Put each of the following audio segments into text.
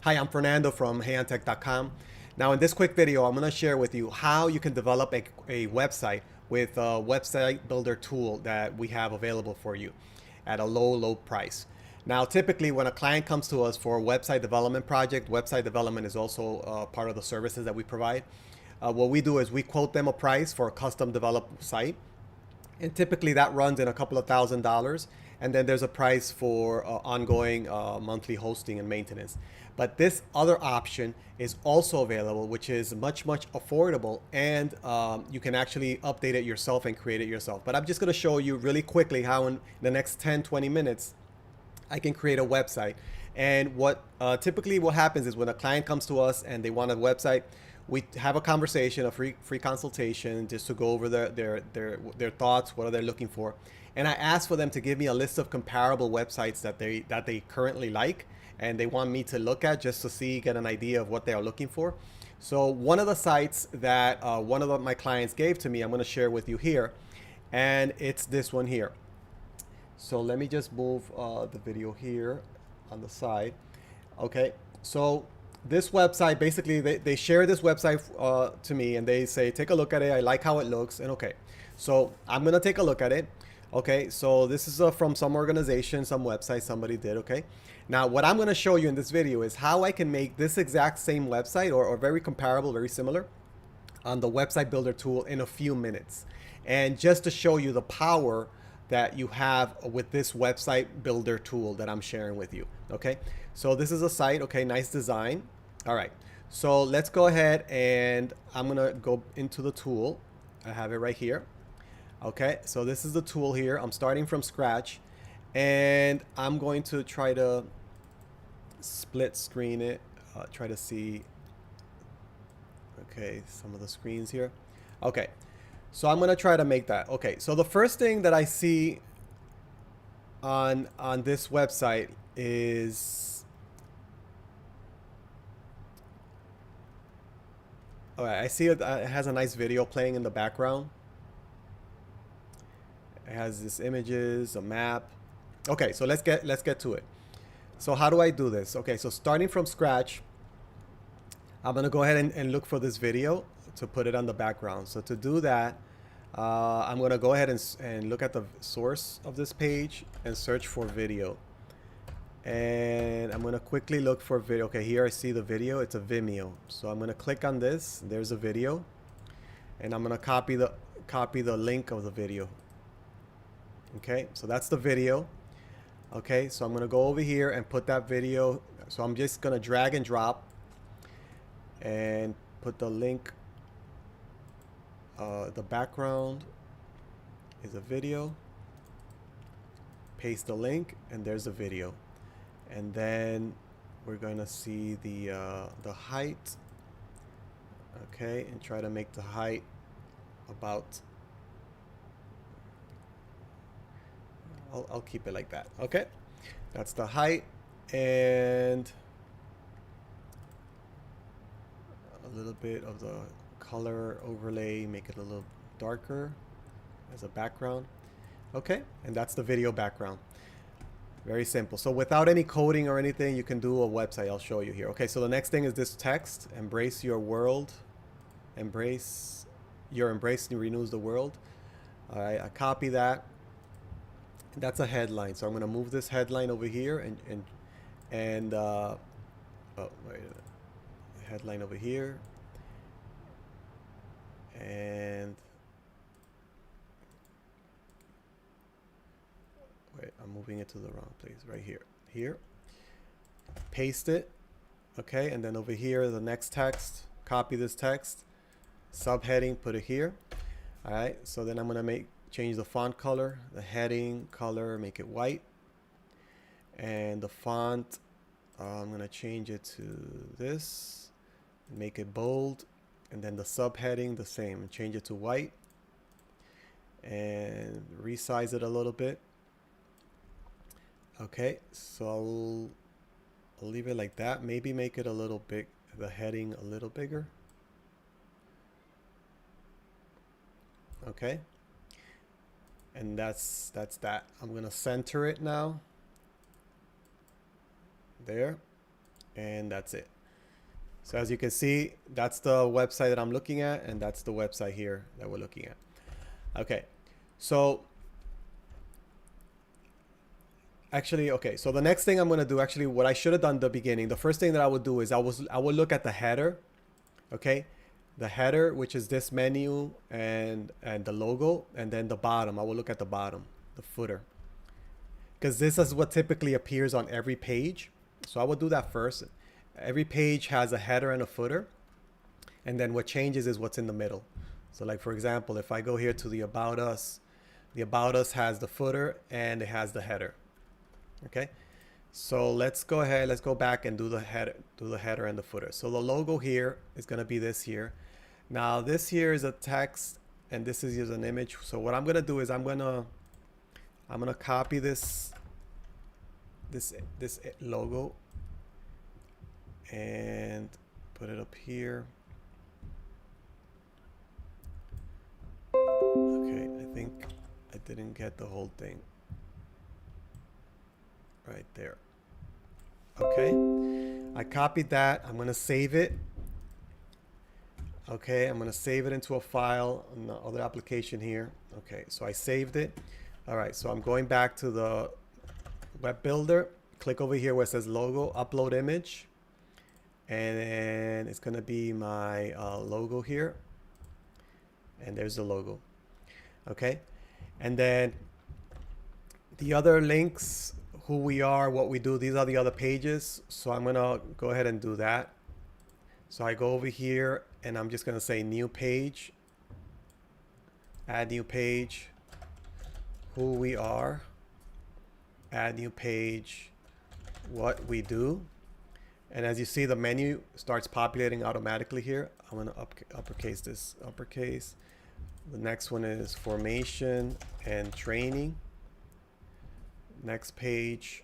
Hi, I'm Fernando from heyontech.com. Now in this quick video, I'm going to share with you how you can develop a website with a website builder tool that we have available for you at a low price. Now, typically when a client comes to us for a website development project, website development is also part of the services that we provide. What we do is we quote them a price for a custom developed site, and typically that runs in a couple of $1,000s, and then there's a price for ongoing monthly hosting and maintenance. But this other option is also available, which is much affordable, and you can actually update it yourself and create it yourself. But I'm just going to show you really quickly how in the next 10-20 minutes I can create a website. And what typically what happens is when a client comes to us and they want a website, we have a conversation, a free consultation, just to go over their thoughts, what are they looking for, and I ask for them to give me a list of comparable websites that they currently like, and they want me to look at just to see, get an idea of what they are looking for. So one of the sites that one of my clients gave to me, I'm going to share with you here, and it's this one here. So let me just move the video here on the side. Okay, so this website, basically they share this website to me, and they say, take a look at it, I like how it looks. And okay, so I'm gonna take a look at it. Okay, so this is from some organization, some website somebody did. Okay, now what I'm gonna show you in this video is how I can make this exact same website, or very comparable, very similar, on the website builder tool in a few minutes. And just to show you the power that you have with this website builder tool that I'm sharing with you. Okay, so this is a site. Okay, nice design. All right, so let's go ahead, and I'm gonna go into the tool. I have it right here. Okay, so this is the tool here. I'm starting from scratch, and I'm going to try to split screen it, try to see, okay, some of the screens here. Okay, so I'm gonna try to make that. Okay, so the first thing that I see on this website is, all right, I see it has a nice video playing in the background. It has this images, a map. Okay, so let's get to it. So how do I do this? Okay, so starting from scratch, I'm gonna go ahead and look for this video to put it on the background. So to do that, I'm gonna go ahead and look at the source of this page and search for video. And I'm gonna quickly look for video. Okay, here I see the video. It's a Vimeo. So I'm gonna click on this. There's a video, and I'm gonna copy the link of the video. Okay, so that's the video. Okay, so I'm gonna go over here and put that video. So I'm just gonna drag and drop and put the link. The background is a video. Paste the link, and there's the video. And then we're going to see the height. Okay, and try to make the height about, I'll keep it like that. Okay, that's the height, and a little bit of the color overlay, make it a little darker as a background. Okay, and that's the video background. Very simple. So without any coding or anything, you can do a website. I'll show you here. Okay, so the next thing is this text: embrace your world, embrace your embrace renews the world. All right, I copy that. That's a headline, so I'm going to move this headline over here, and oh wait a minute, headline over here, and wait, I'm moving it to the wrong place. Right here, paste it. Okay, and then over here, the next text, copy this text, subheading, put it here. All right, so then I'm gonna change the font color, the heading color, make it white, and the font, I'm gonna change it to this, make it bold, and then the subheading the same, change it to white, and resize it a little bit. Okay, so I'll leave it like that. Maybe make it a little big, the heading a little bigger. Okay, and that's that. I'm gonna center it now. There, and that's it. So as you can see, that's the website that I'm looking at, and that's the website here that we're looking at. Okay, so actually, okay, so the next thing I'm going to do, actually what I should have done at the beginning, the first thing that I would do is I would look at the header. Okay, the header, which is this menu and the logo, and then the bottom. I will look at the bottom, the footer, because this is what typically appears on every page. So I would do that first. Every page has a header and a footer, and then what changes is what's in the middle. So like, for example, if I go here to the About Us has the footer and it has the header. Okay, so let's go ahead, let's go back and do the header and the footer. So the logo here is going to be this here. Now this here is a text, and this is an image. So what I'm going to do is I'm going to copy this logo and put it up here. Okay, I think I didn't get the whole thing right there. Okay, I copied that. I'm going to save it. Okay, I'm going to save it into a file on the other application here. Okay, so I saved it. All right, so I'm going back to the web builder. Click over here where it says logo, upload image. And then it's going to be my logo here. And there's the logo. Okay, and then the other links, who we are, what we do, these are the other pages. So I'm gonna go ahead and do that. So I go over here and I'm just gonna say new page, add new page, who we are, add new page, what we do. And as you see, the menu starts populating automatically here. I'm gonna uppercase this, uppercase. The next one is formation and training. Next page,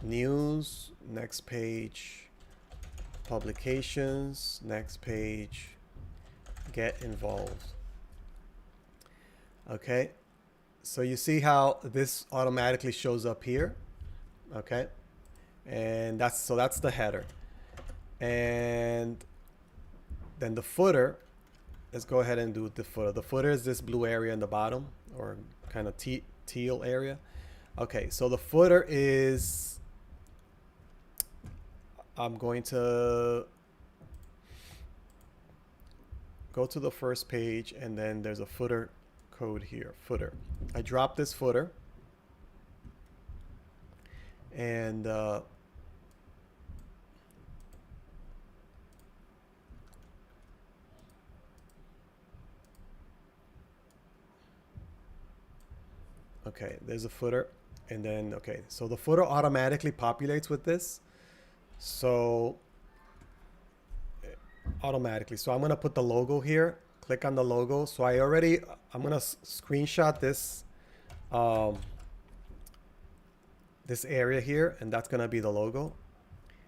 news. Next page, publications. Next page, get involved. Okay, so you see how this automatically shows up here. Okay, and that's the header. And then the footer, let's go ahead and do the footer. The footer is this blue area in the bottom, or kind of teal area. Okay, so the footer is, I'm going to go to the first page, and then there's a footer code here, footer. I drop this footer, and okay, there's a footer, and then, okay, so the footer automatically populates with this. So automatically, so I'm going to put the logo here, click on the logo. So I'm going to screenshot this, this area here, and that's going to be the logo.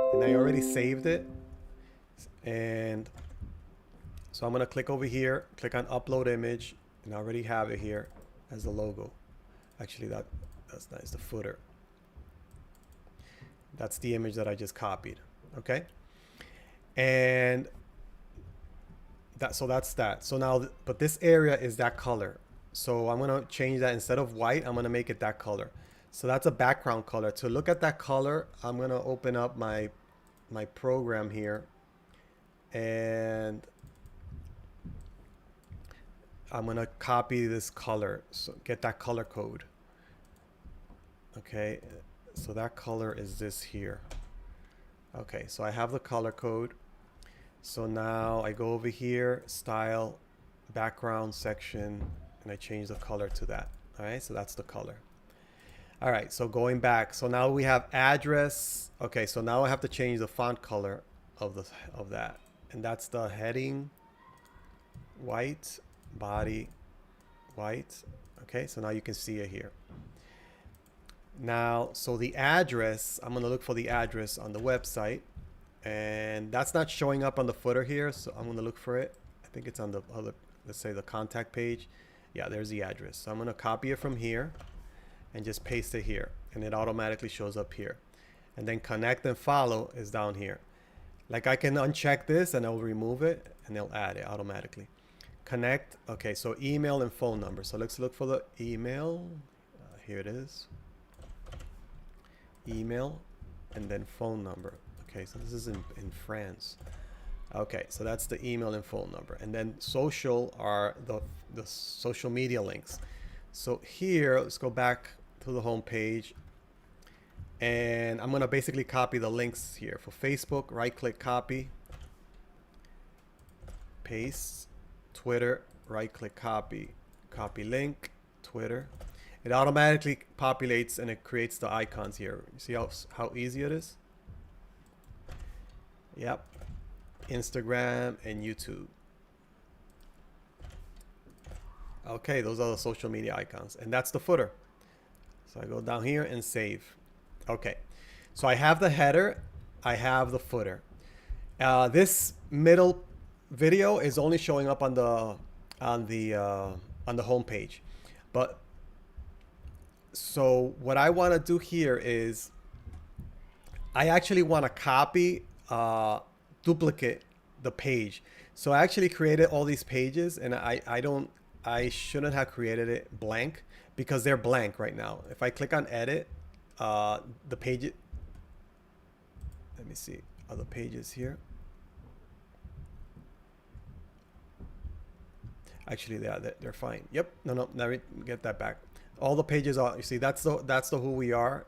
And I already saved it. And so I'm going to click over here, click on upload image, and I already have it here as the logo. Actually, that's nice, the footer. That's the image that I just copied. Okay, and that's that. So now, but this area is that color. So I'm gonna change that. Instead of white, I'm gonna make it that color. So that's a background color. To look at that color, I'm gonna open up my program here, and I'm gonna copy this color. So get that color code. Okay, so that color is this here. Okay, so I have the color code. So now I go over here, style, background section, and I change the color to that. All right, so that's the color. All right, so going back, so now we have address. Okay, so now I have to change the font color of that, and that's the heading, white, body, white. Okay, so now you can see it here. Now, so the address, I'm gonna look for the address on the website, and that's not showing up on the footer here, so I'm gonna look for it. I think it's on the other, let's say the contact page. Yeah, there's the address. So I'm gonna copy it from here and just paste it here, and it automatically shows up here. And then connect and follow is down here. Like I can uncheck this and it'll remove it and it'll add it automatically. Connect. Okay, so email and phone number. So let's look for the email. Here it is. Email and then phone number. Okay, so this is in France. Okay, so that's the email and phone number. And then social are the social media links. So here, let's go back to the home page. And I'm going to basically copy the links here. For Facebook, right-click copy. Paste. Twitter, right-click copy. Copy link. Twitter. It automatically populates and it creates the icons here. You see how easy it is? Yep. Instagram and YouTube. Okay, those are the social media icons. And that's the footer. So I go down here and save. Okay, so I have the header, I have the footer. This middle video is only showing up on the home page. But so what I want to do here is I actually want to copy duplicate the page. So I actually created all these pages, and I shouldn't have created it blank because they're blank right now. If I click on edit, the page, let me see, are the pages here? Actually, they're fine. Yep. No, let me get that back. All the pages are, you see, that's the who we are,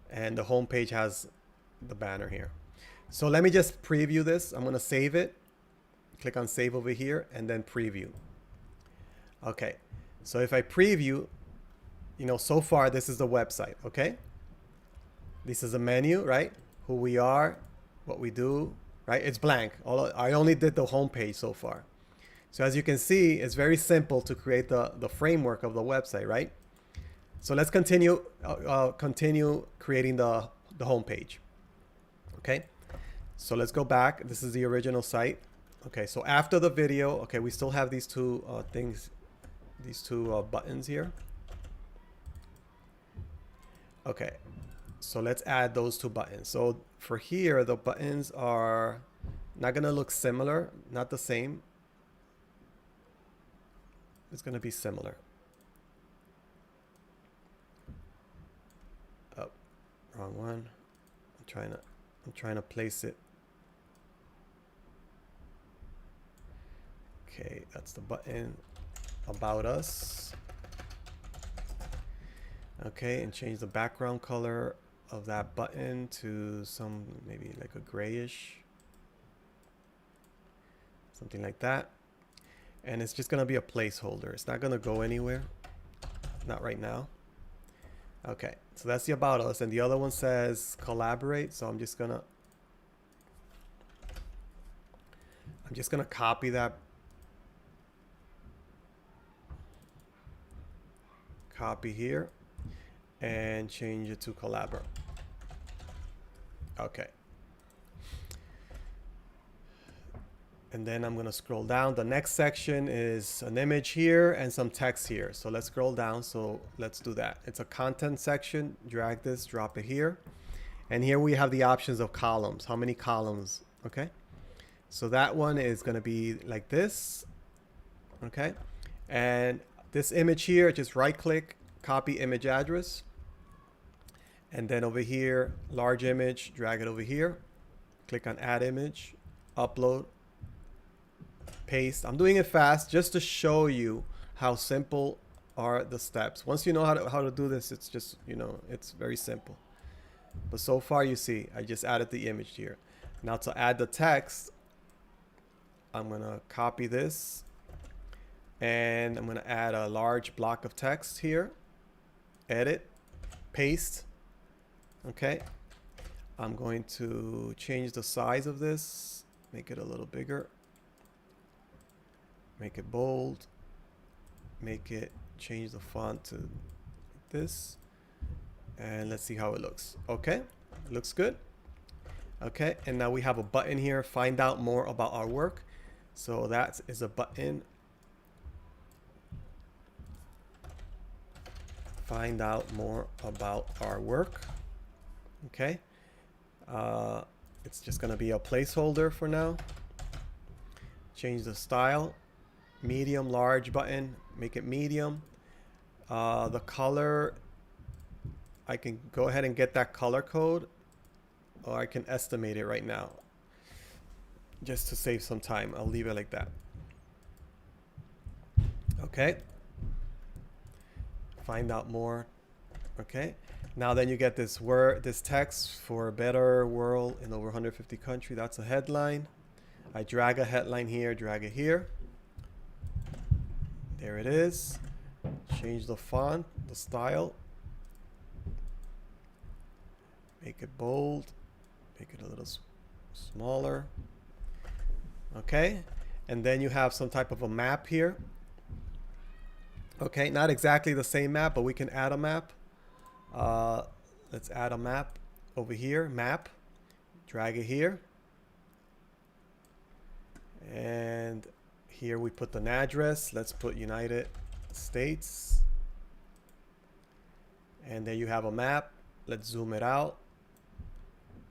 and the home page has the banner here. So let me just preview this. I'm going to save it. Click on save over here and then preview. Okay. So if I preview, you know, so far this is the website. Okay. This is a menu, right? Who we are, what we do, right? It's blank. I only did the home page so far. So as you can see, it's very simple to create the framework of the website, right? So let's continue creating the home page. Okay. So let's go back. This is the original site. Okay. So after the video, okay, we still have these two things, these two buttons here. Okay. So let's add those two buttons. So for here, the buttons are not going to look similar, not the same. It's going to be similar. Oh, wrong one. I'm trying to place it. Okay, that's the button. About us. Okay, and change the background color of that button to some, maybe like a grayish, something like that. And it's just going to be a placeholder. It's not going to go anywhere. Not right now. Okay, so that's the about us. And the other one says collaborate. So I'm just going to copy that. Copy here and change it to collaborate. Okay. And then I'm going to scroll down. The next section is an image here and some text here. So let's scroll down. So let's do that. It's a content section. Drag this, drop it here. And here we have the options of columns. How many columns? Okay. So that one is going to be like this. Okay. And this image here, just right click, copy image address. And then over here, large image, drag it over here. Click on add image, upload. Paste. I'm doing it fast just to show you how simple are the steps. Once you know how to do this, it's just, you know, it's very simple. But so far you see, I just added the image here. Now to add the text, I'm going to copy this and I'm going to add a large block of text here. Edit, paste. Okay. I'm going to change the size of this, make it a little bigger. Make it bold, change the font to this, and let's see how it looks. Okay, looks good. Okay, and now we have a button here, find out more about our work. So that is a button. Find out more about our work. Okay, It's just gonna be a placeholder for now. Change the style, medium, large button, make it medium. The color, I can go ahead and get that color code, or I can estimate it right now. Just to save some time, I'll leave it like that. Okay. Find out more. Okay. Now then you get this text for a better world in over 150 countries. That's a headline. I drag a headline here, drag it here. There it is. Change the font, the style. Make it bold. Make it a little smaller. Okay. And then you have some type of a map here. Okay, not exactly the same map, but we can add a map. Let's add a map over here, map. Drag it here. And here we put an address. Let's put United States. And there you have a map. Let's zoom it out.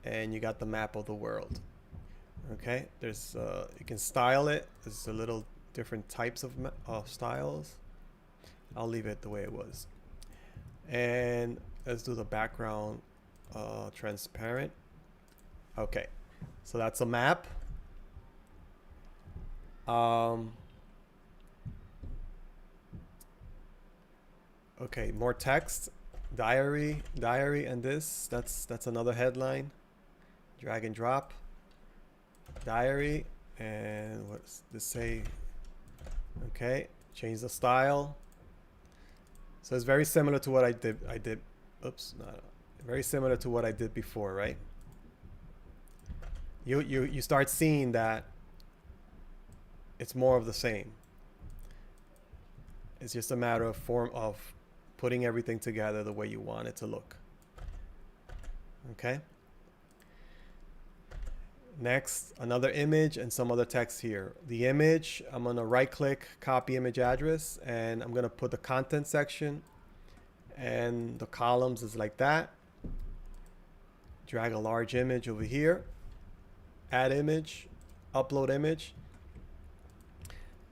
And you got the map of the world. Okay, there's you can style it. There's a little different types of styles. I'll leave it the way it was. And let's do the background transparent. Okay, so that's a map. Okay, more text. Diary, and this. That's another headline. Drag and drop. Diary, and what's this say? Okay, change the style. So it's very similar to what I did. Oops, no, very similar to what I did before, right? You start seeing that it's more of the same. It's just a matter of putting everything together the way you want it to look. Okay. Next, another image and some other text here. The image, I'm gonna right click, copy image address, and I'm gonna put the content section, and the columns is like that. Drag a large image over here, add image, upload image.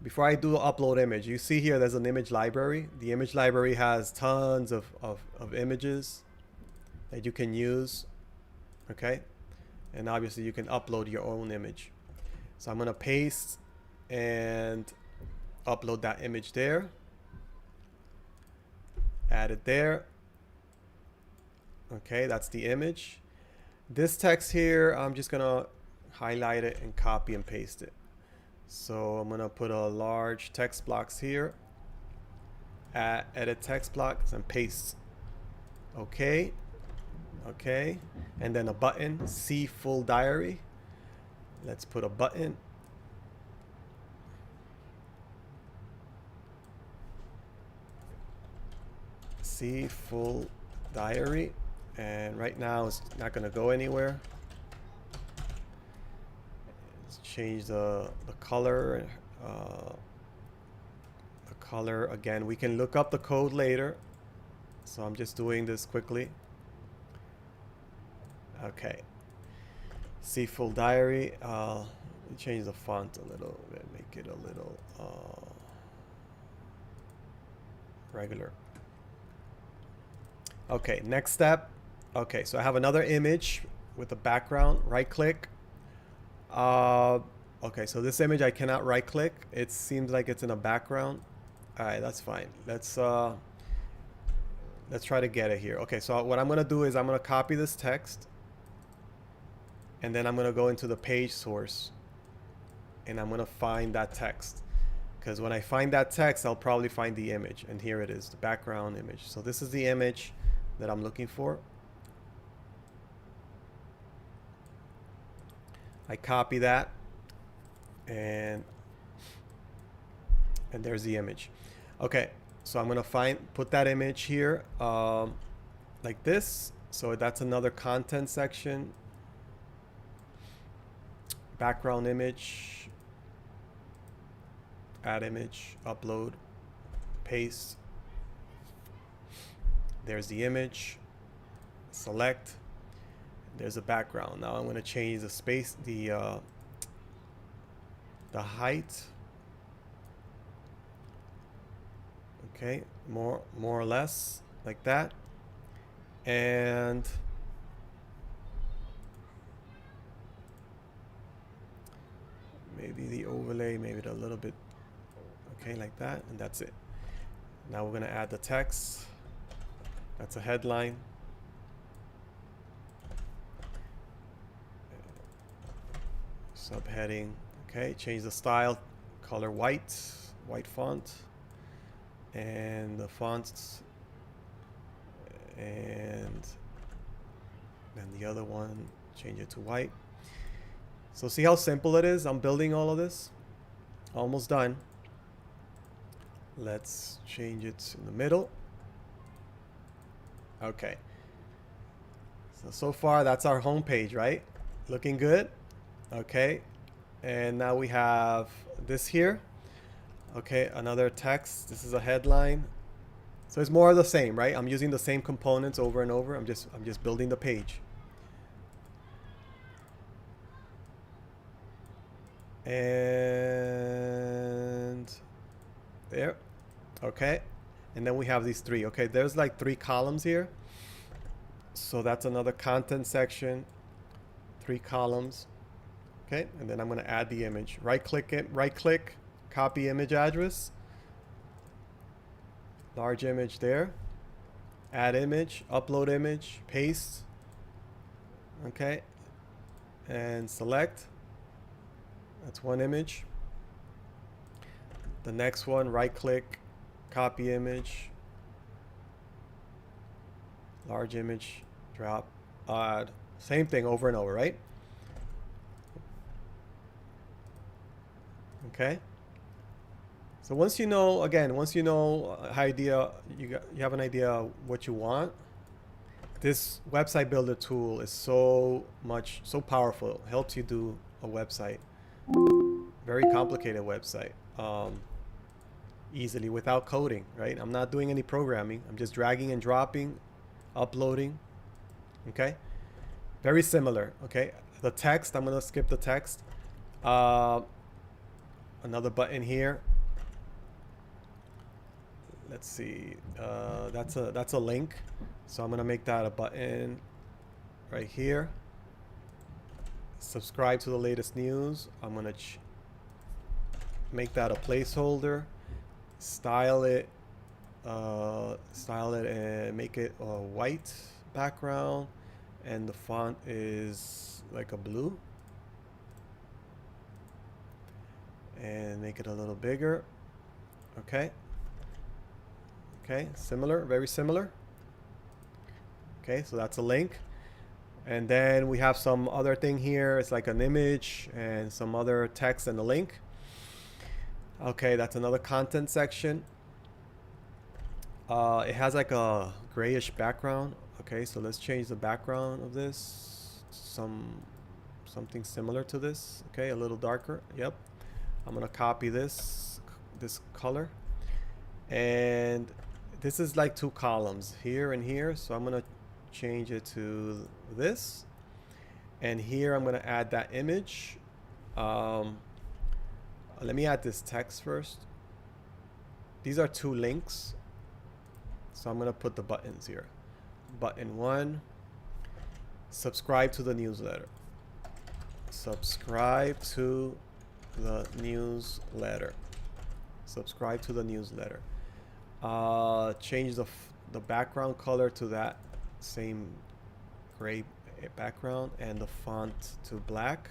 Before I do the upload image, you see here there's an image library. The image library has tons of images that you can use. Okay. And obviously you can upload your own image. So I'm gonna paste and upload that image there. Add it there. Okay, that's the image. This text here, I'm just gonna highlight it and copy and paste it. So I'm gonna put a large text blocks here. Edit text blocks and paste. Okay. Okay, and then a button, see full diary. Let's put a button. See full diary, and right now it's not going to go anywhere. Let's change the color. The color again. We can look up the code later, so I'm just doing this quickly. Okay. See full diary. Change the font a little bit, make it a little regular. Okay, next step. Okay, so I have another image with a background. Right click. Okay, so this image I cannot right click. It seems like it's in a background. All right, that's fine. Let's try to get it here. Okay, so what I'm gonna do is I'm gonna copy this text. And then I'm going to go into the page source and I'm going to find that text, because when I find that text, I'll probably find the image. And here it is, the background image. So this is the image that I'm looking for. I copy that and there's the image. Okay, so I'm going to put that image here like this. So that's another content section. Background image, add image, upload, paste. There's the image, select. There's a background. Now I'm going to change the space, the height. Okay, more or less like that. And maybe the overlay, maybe a little bit. Okay, like that, and that's it. Now we're going to add the text. That's a headline. Subheading. Okay, change the style, color white font, and the fonts, and then the other one, change it to white. So see how simple it is? I'm building all of this. Almost done. Let's change it in the middle. Okay. So far that's our home page, right? Looking good. Okay. And now we have this here. Okay, another text. This is a headline. So it's more of the same, right? I'm using the same components over and over. I'm just building the page. And there. Okay. And then we have these three. Okay, there's like 3 columns here. So that's another content section. 3 columns. Okay, and then I'm going to add the image. Right click, copy image address. Large image there. Add image, upload image, paste. Okay. And select. That's one image. The next one, right click, copy image. Large image, drop, add. Same thing over and over, right? Okay. So once you know, again, once you know idea, you have an idea what you want. This website builder tool is so powerful. It helps you do a website, very complicated website, easily without coding, right? I'm not doing any programming. I'm just dragging and dropping, uploading. Okay. Very similar. Okay. The text, I'm gonna skip the text. Another button here. Let's see. That's a link. So I'm gonna make that a button right here. Subscribe to the latest news. I'm gonna make that a placeholder. Style it and make it a white background, and the font is like a blue. And make it a little bigger. Okay. Okay, similar, very similar. Okay, so that's a link. And then we have some other thing here. It's like an image and some other text and a link. Okay, that's another content section. It has like a grayish background. Okay, so let's change the background of this. Something similar to this. Okay, a little darker. Yep. I'm gonna copy this color, and this is like 2 columns here and here. So I'm gonna change it to this, and here I'm gonna add that image. Let me add this text first. These are 2 links, so I'm gonna put the buttons here. Button 1, subscribe to the newsletter. Subscribe to the newsletter. Subscribe to the newsletter. Change the background color to that same gray background, and the font to black.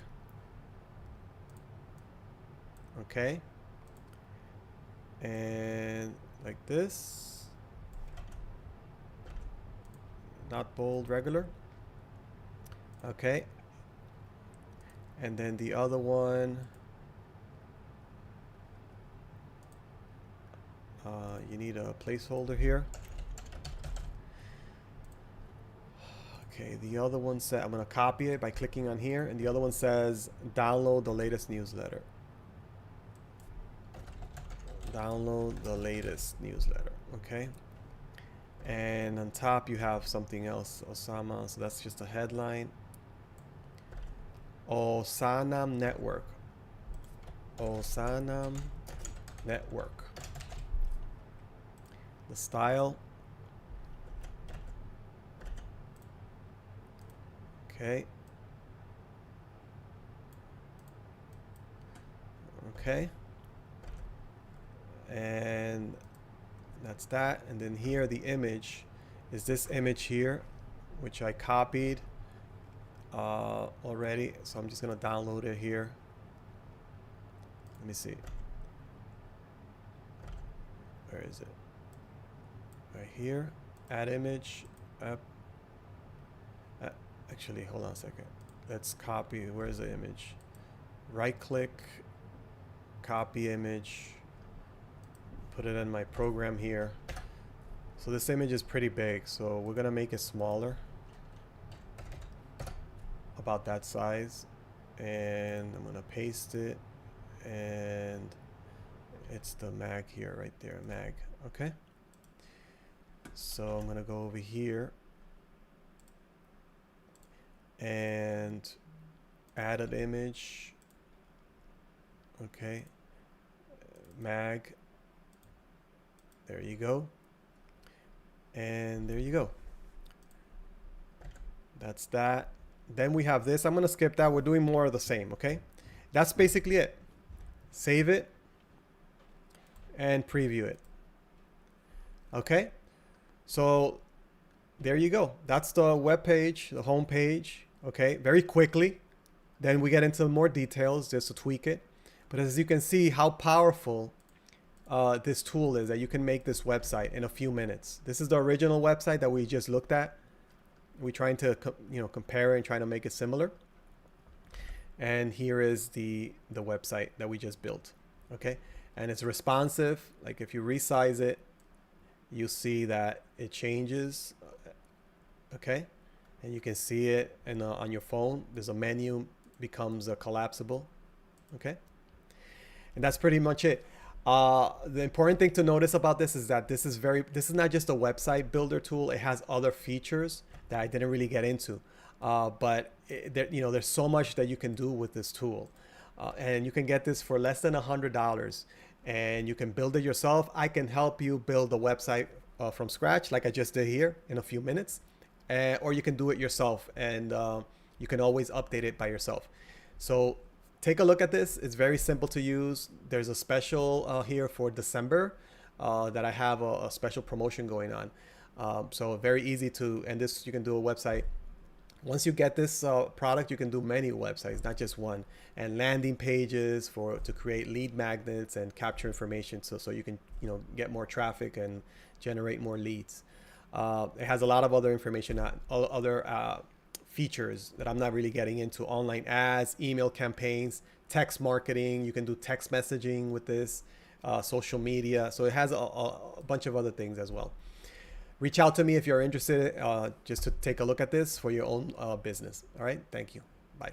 Okay. And like this. Not bold, regular. Okay. And then the other one, you need a placeholder here. Okay, the other one said, I'm going to copy it by clicking on here, and the other one says download the latest newsletter. Download the latest newsletter. Okay. And on top you have something else, Osama, so that's just a headline. Osanam Network. Osanam Network. The style. Okay. Okay. And that's that. And then here the image is this image here, which I copied already. So I'm just gonna download it here. Let me see. Where is it? Right here. Add image. Actually, hold on a second. Let's copy. Where is the image? Right click, copy image, put it in my program here. So this image is pretty big, so we're gonna make it smaller, about that size, and I'm gonna paste it, and it's the mag here, right there, mag. Okay, so I'm gonna go over here and add an image. Okay, mag, there you go, and there you go. That's that. Then we have this. I'm gonna skip that. We're doing more of the same. Okay, that's basically it. Save it and preview it. Okay, so there you go. That's the web page, the home page. Okay, very quickly. Then we get into more details just to tweak it. But as you can see how powerful this tool is, that you can make this website in a few minutes. This is the original website that we just looked at. We're trying to compare and trying to make it similar. And here is the website that we just built. Okay, and it's responsive. Like if you resize it, you see that it changes. Okay, and you can see it on your phone. There's a menu, becomes collapsible. Okay, and that's pretty much it. The important thing to notice about this is that this is not just a website builder tool. It has other features that I didn't really get into, but there's so much that you can do with this tool, and you can get this for less than $100, and you can build it yourself. I can help you build a website from scratch, like I just did here in a few minutes, or you can do it yourself, and you can always update it by yourself. So take a look at this. It's very simple to use. There's a special here for December that I have a special promotion going on. So very easy to, and this, you can do a website. Once you get this product, you can do many websites, not just one, and landing pages to create lead magnets and capture information, so you can get more traffic and generate more leads. It has a lot of other information, other features that I'm not really getting into: online ads, email campaigns, text marketing. You can do text messaging with this, social media. So it has a bunch of other things as well. Reach out to me if you're interested, just to take a look at this for your own business. All right. Thank you. Bye.